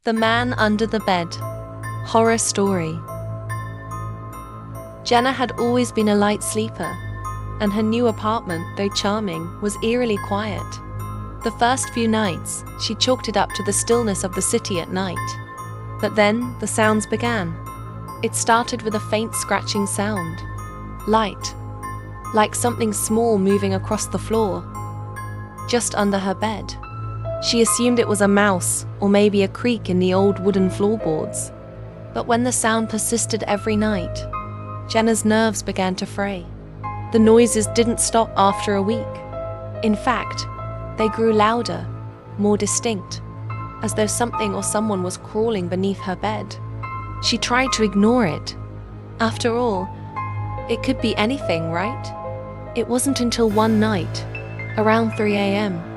The Man Under the Bed. Horror story. Jenna had always been a light sleeper, and her new apartment, though charming, was eerily quiet. The first few nights, she chalked it up to the stillness of the city at night. But then, the sounds began. It started with a faint scratching sound. Light. Like something small moving across the floor, just under her bed. She assumed it was a mouse, or maybe a creak in the old wooden floorboards. But when the sound persisted every night, Jenna's nerves began to fray. The noises didn't stop after a week. In fact, they grew louder, more distinct, as though something or someone was crawling beneath her bed. She tried to ignore it. After all, it could be anything, right? It wasn't until one night, around 3 a.m.,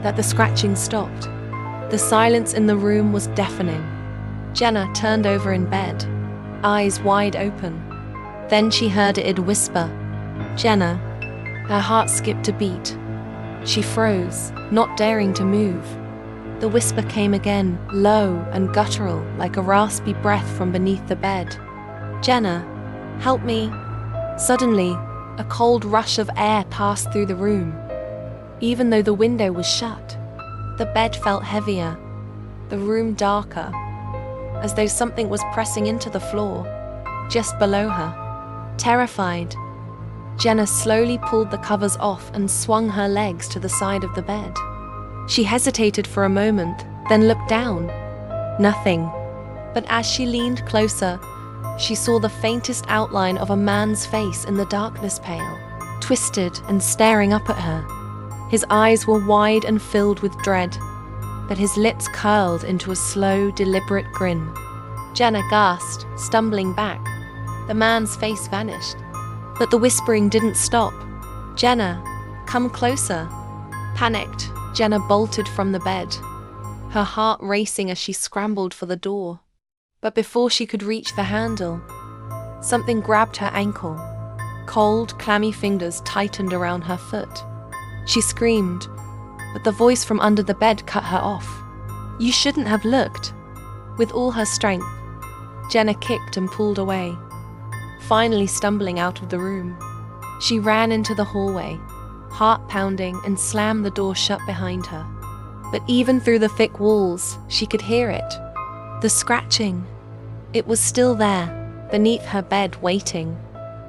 that the scratching stopped. The silence in the room was deafening. Jenna turned over in bed, eyes wide open. Then she heard it whisper, "Jenna." Her heart skipped a beat. She froze, not daring to move. The whisper came again, low and guttural, like a raspy breath from beneath the bed. "Jenna, help me." Suddenly, a cold rush of air passed through the room. Even though the window was shut, the bed felt heavier, the room darker, as though something was pressing into the floor, just below her. Terrified, Jenna slowly pulled the covers off and swung her legs to the side of the bed. She hesitated for a moment, then looked down. Nothing. But as she leaned closer, she saw the faintest outline of a man's face in the darkness pale, twisted and staring up at her. His eyes were wide and filled with dread, but his lips curled into a slow, deliberate grin. Jenna gasped, stumbling back. The man's face vanished. But the whispering didn't stop. "Jenna, come closer." Panicked, Jenna bolted from the bed, her heart racing as she scrambled for the door. But before she could reach the handle, something grabbed her ankle. Cold, clammy fingers tightened around her foot. She screamed, but the voice from under the bed cut her off. "You shouldn't have looked." With all her strength, Jenna kicked and pulled away, finally stumbling out of the room. She ran into the hallway, heart pounding, and slammed the door shut behind her. But even through the thick walls, she could hear it. The scratching. It was still there, beneath her bed, waiting.